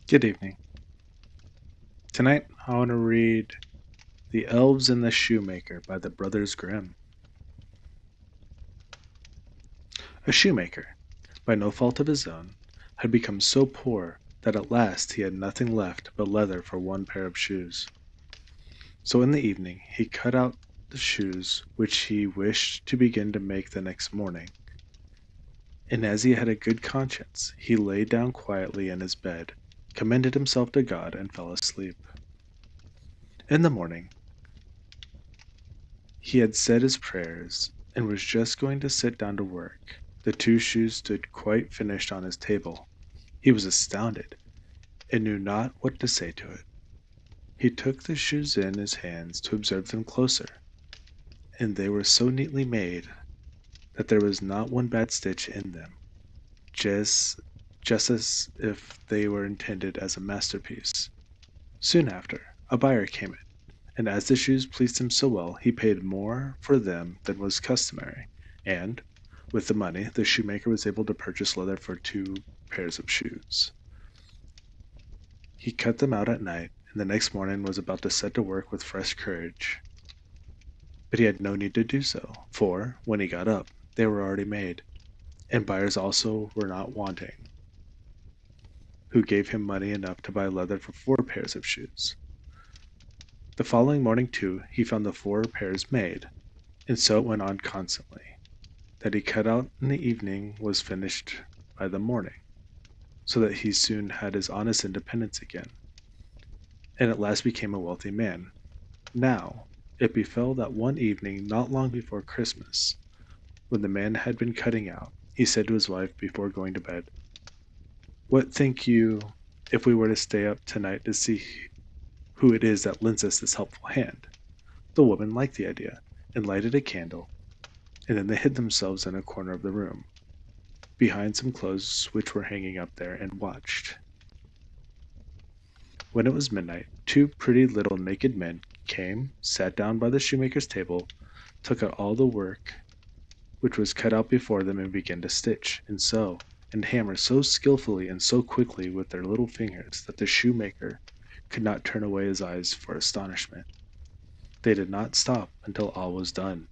Good evening. Tonight I want to read The Elves and the Shoemaker by the brothers Grimm. A shoemaker, by no fault of his own, had become so poor that at last he had nothing left but leather for one pair of shoes. So in the evening he cut out the shoes which he wished to begin to make the next morning, and as he had a good conscience he lay down quietly in his bed, commended himself to God, and fell asleep. In the morning he had said his prayers, and was just going to sit down to work. The two shoes stood quite finished on his table. He was astounded, and knew not what to say to it. He took the shoes in his hands to observe them closer, and they were so neatly made that there was not one bad stitch in them, just, just as if they were intended as a masterpiece. Soon after, a buyer came in, and as the shoes pleased him so well, he paid more for them than was customary, and, with the money, the shoemaker was able to purchase leather for 2 pairs of shoes. He cut them out at night, and the next morning was about to set to work with fresh courage. But he had no need to do so, for, when he got up, they were already made, and buyers also were not wanting, who gave him money enough to buy leather for 4 pairs of shoes. The following morning, too, he found the 4 pairs made, and so it went on constantly. That he cut out in the evening was finished by the morning, so that he soon had his honest independence again, and at last became a wealthy man. Now, it befell that one evening not long before Christmas, when the man had been cutting out, he said to his wife before going to bed, "What think you if we were to stay up tonight to see who it is that lends us this helpful hand?" The woman liked the idea, and lighted a candle, and then they hid themselves in a corner of the room, behind some clothes which were hanging up there, and watched. When it was midnight, 2 pretty little naked men came, sat down by the shoemaker's table, took out all the work which was cut out before them, and began to stitch, and sew, and hammer so skillfully and so quickly with their little fingers that the shoemaker could not turn away his eyes for astonishment. They did not stop until all was done,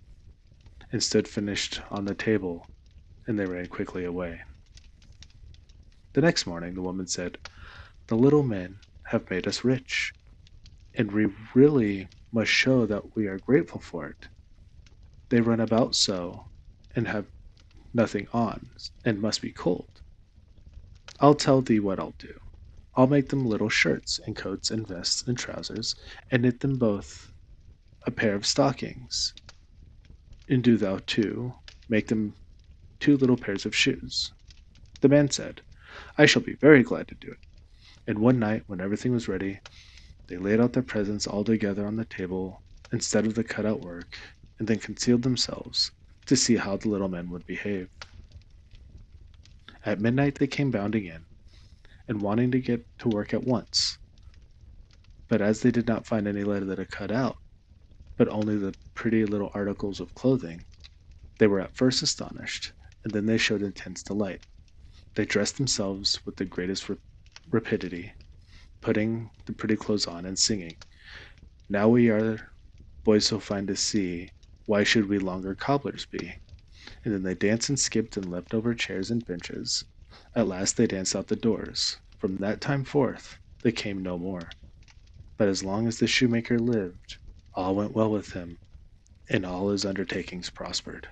and stood finished on the table, and they ran quickly away. The next morning the woman said, "The little men have made us rich, and we really must show that we are grateful for it. They run about so, and have nothing on, and must be cold. I'll tell thee what I'll do. I'll make them little shirts, and coats, and vests, and trousers, and knit them both a pair of stockings. And do thou, too, make them 2 little pairs of shoes." The man said, "I shall be very glad to do it." And one night, when everything was ready, they laid out their presents all together on the table instead of the cut out work, and then concealed themselves to see how the little men would behave. At midnight they came bounding in, and wanting to get to work at once, but as they did not find any leather to cut out, but only the pretty little articles of clothing, they were at first astonished, and then they showed intense delight. They dressed themselves with the greatest rapidity, putting the pretty clothes on, and singing, "Now we are boys so fine to see, why should we longer cobblers be?" And then they danced and skipped and leapt over chairs and benches. At last they danced out the doors. From that time forth they came no more. But as long as the shoemaker lived, all went well with him, and all his undertakings prospered.